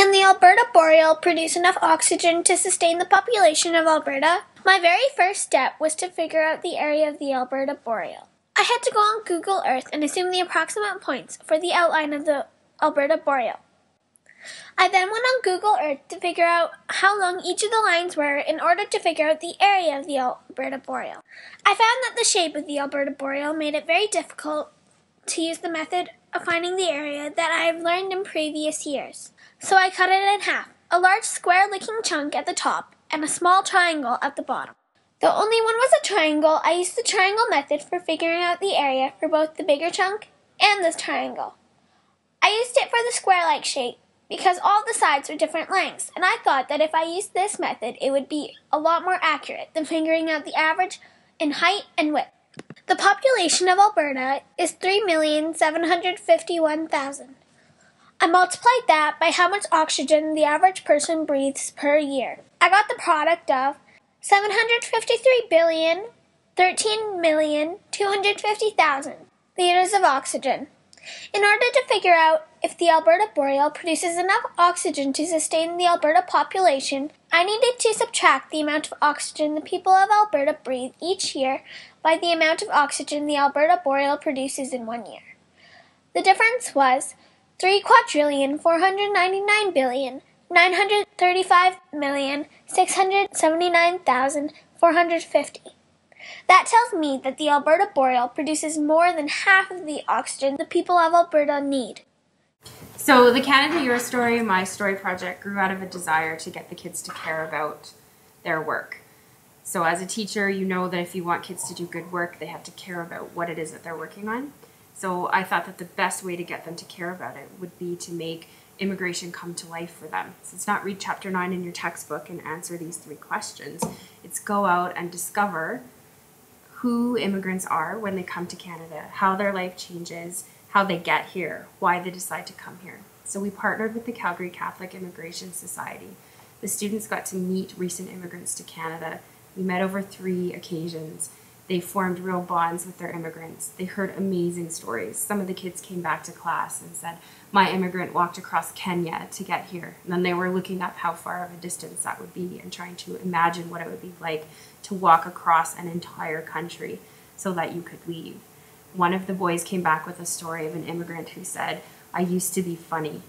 Can the Alberta Boreal produce enough oxygen to sustain the population of Alberta? My very first step was to figure out the area of the Alberta Boreal. I had to go on Google Earth and assume the approximate points for the outline of the Alberta Boreal. I then went on Google Earth to figure out how long each of the lines were in order to figure out the area of the Alberta Boreal. I found that the shape of the Alberta Boreal made it very difficult to use the method of finding the area that I have learned in previous years. So I cut it in half, a large square-looking chunk at the top and a small triangle at the bottom. Though only one was a triangle, I used the triangle method for figuring out the area for both the bigger chunk and the triangle. I used it for the square-like shape because all the sides were different lengths, and I thought that if I used this method, it would be a lot more accurate than figuring out the average in height and width. The population of Alberta is 3,751,000. I multiplied that by how much oxygen the average person breathes per year. I got the product of 753,013,250,000 liters of oxygen. In order to figure out if the Alberta Boreal produces enough oxygen to sustain the Alberta population, I needed to subtract the amount of oxygen the people of Alberta breathe each year by the amount of oxygen the Alberta Boreal produces in 1 year. The difference was 3,499,935,679,450. That tells me that the Alberta Boreal produces more than half of the oxygen the people of Alberta need. So the Canada Your Story, My Story project grew out of a desire to get the kids to care about their work. So as a teacher, you know that if you want kids to do good work, they have to care about what it is that they're working on. So I thought that the best way to get them to care about it would be to make immigration come to life for them. So it's not read chapter 9 in your textbook and answer these 3 questions. It's go out and discover who immigrants are when they come to Canada, how their life changes, how they get here, why they decide to come here. So we partnered with the Calgary Catholic Immigration Society. The students got to meet recent immigrants to Canada. We met over 3 occasions. They formed real bonds with their immigrants. They heard amazing stories. Some of the kids came back to class and said, my immigrant walked across Kenya to get here. And then they were looking up how far of a distance that would be and trying to imagine what it would be like to walk across an entire country so that you could leave. One of the boys came back with a story of an immigrant who said, I used to be funny,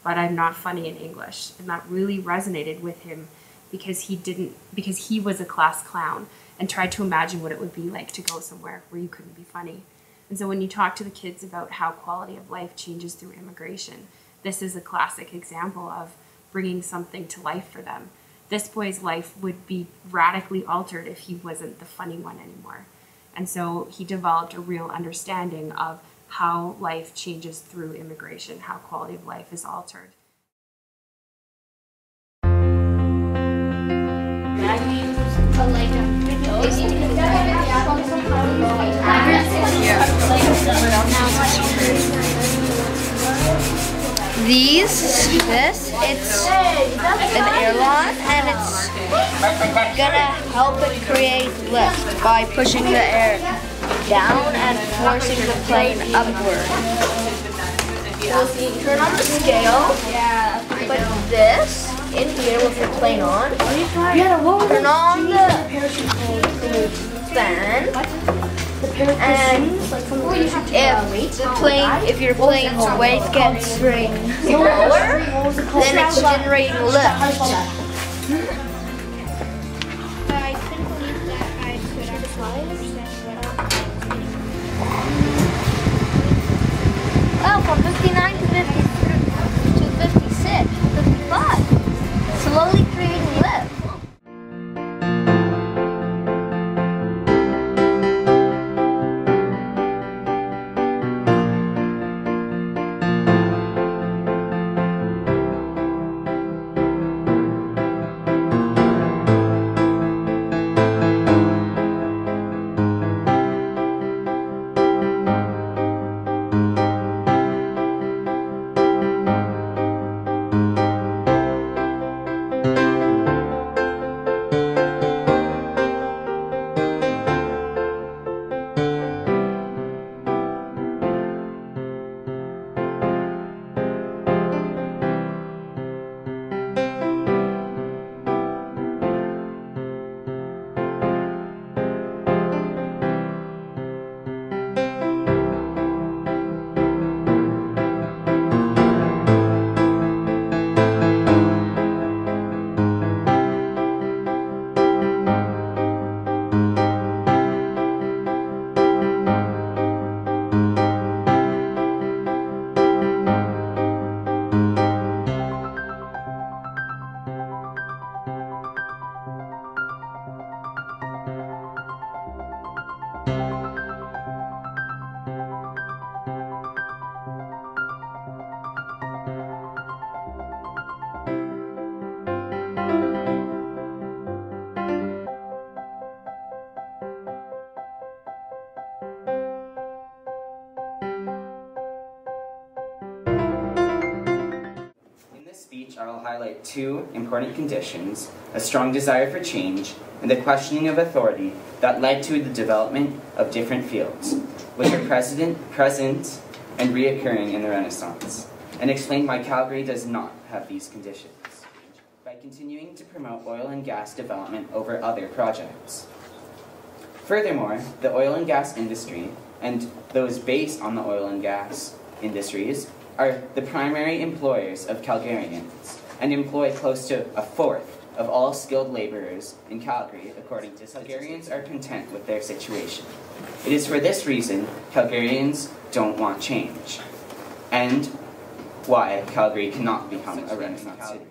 but I'm not funny in English. And that really resonated with him because he was a class clown and tried to imagine what it would be like to go somewhere where you couldn't be funny. And so when you talk to the kids about how quality of life changes through immigration, this is a classic example of bringing something to life for them. This boy's life would be radically altered if he wasn't the funny one anymore. And so he developed a real understanding of how life changes through immigration, how quality of life is altered. It's an airline, and it's gonna help it create lift by pushing the air down and forcing the plane upward. We'll turn on the scale, put this in here with the plane on, turn on the fan, and if your plane's weight gets lower, then it's generating lift. I couldn't believe that I could well, from 59 to 56, 55, slowly creating lift. speech, I will highlight two important conditions: a strong desire for change and the questioning of authority that led to the development of different fields, which are present and reoccurring in the Renaissance, and explain why Calgary does not have these conditions, by continuing to promote oil and gas development over other projects. Furthermore, the oil and gas industry, and those based on the oil and gas industries, are the primary employers of Calgarians, and employ close to a fourth of all skilled laborers in Calgary, according to Calgarians are content with their situation. It is for this reason Calgarians don't want change, and why Calgary cannot become a Renaissance city.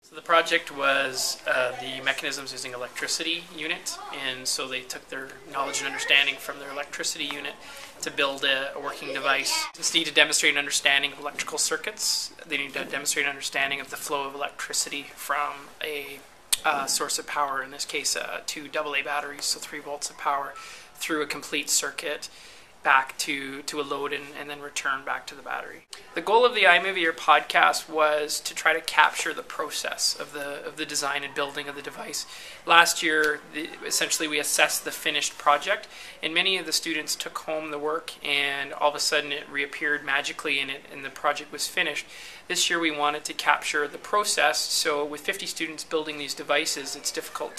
So the project was the mechanisms using electricity unit, and so they took their knowledge and understanding from their electricity unit to build a working device. They need to demonstrate an understanding of electrical circuits. They need to demonstrate an understanding of the flow of electricity from a source of power, in this case 2 AA batteries, so 3 volts of power, through a complete circuit back to a load and then return back to the battery. The goal of the iMovie or podcast was to try to capture the process of the design and building of the device. Last year, essentially we assessed the finished project, and many of the students took home the work and all of a sudden it reappeared magically and the project was finished. This year we wanted to capture the process, so with 50 students building these devices, it's difficult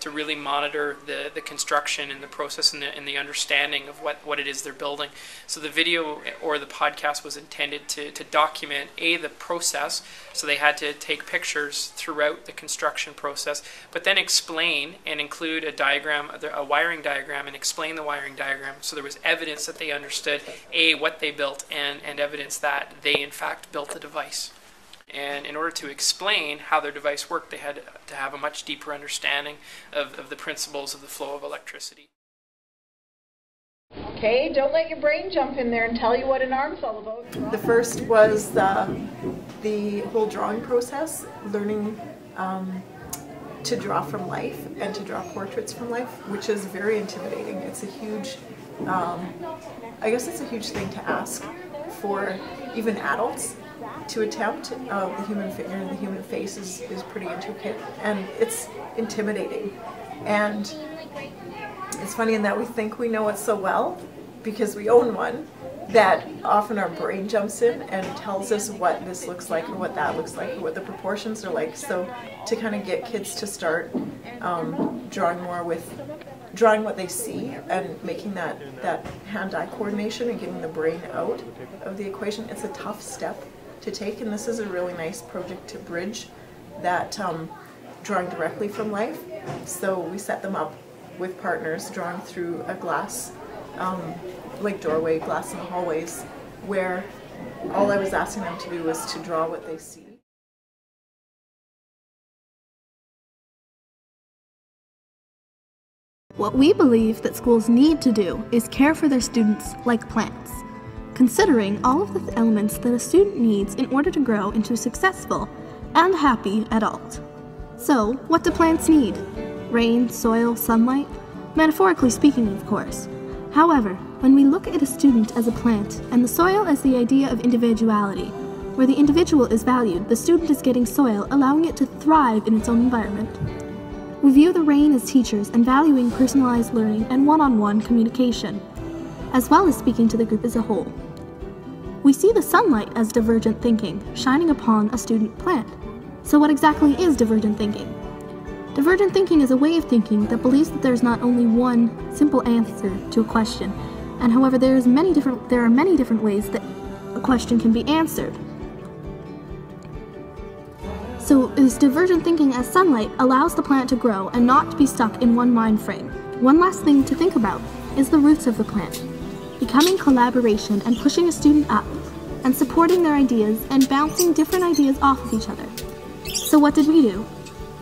to really monitor the construction and the process and the understanding of what it is they're building. So the video or the podcast was intended to document the process, so they had to take pictures throughout the construction process, but then explain and include a diagram, a wiring diagram, and explain the wiring diagram, so there was evidence that they understood what they built and evidence that they in fact built the device. And in order to explain how their device worked, they had to have a much deeper understanding of the principles of the flow of electricity. Okay, don't let your brain jump in there and tell you what an arm's all about. The first was the whole drawing process, learning to draw from life and to draw portraits from life, which is very intimidating. It's a huge, I guess it's a huge thing to ask for even adults to attempt. The human figure and the human face is pretty intricate, and it's intimidating. And it's funny in that we think we know it so well because we own one, that often our brain jumps in and tells us what this looks like or what that looks like or what the proportions are like. So to kind of get kids to start drawing more with drawing what they see and making that hand-eye coordination and getting the brain out of the equation, it's a tough step to take, and this is a really nice project to bridge that drawing directly from life. So we set them up with partners drawing through a glass, like doorway, glass in the hallways, where all I was asking them to do was to draw what they see. What we believe that schools need to do is care for their students like plants, considering all of the elements that a student needs in order to grow into a successful and happy adult. So, what do plants need? Rain, soil, sunlight? Metaphorically speaking, of course. However, when we look at a student as a plant and the soil as the idea of individuality, where the individual is valued, the student is getting soil, allowing it to thrive in its own environment. We view the rain as teachers and valuing personalized learning and one-on-one communication, as well as speaking to the group as a whole. We see the sunlight as divergent thinking, shining upon a student plant. So what exactly is divergent thinking? Divergent thinking is a way of thinking that believes that there's not only one simple answer to a question, and however there are many different ways that a question can be answered. So this divergent thinking as sunlight allows the plant to grow and not to be stuck in one mind frame. One last thing to think about is the roots of the plant, becoming collaboration and pushing a student up, and supporting their ideas and bouncing different ideas off of each other. So what did we do?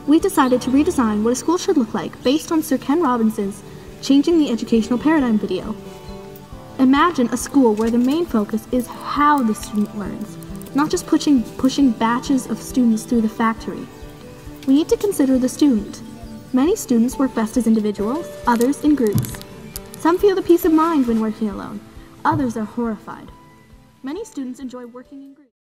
We decided to redesign what a school should look like based on Sir Ken Robinson's Changing the Educational Paradigm video. Imagine a school where the main focus is how the student learns, not just pushing batches of students through the factory. We need to consider the student. Many students work best as individuals, others in groups. Some feel the peace of mind when working alone, others are horrified. Many students enjoy working in groups.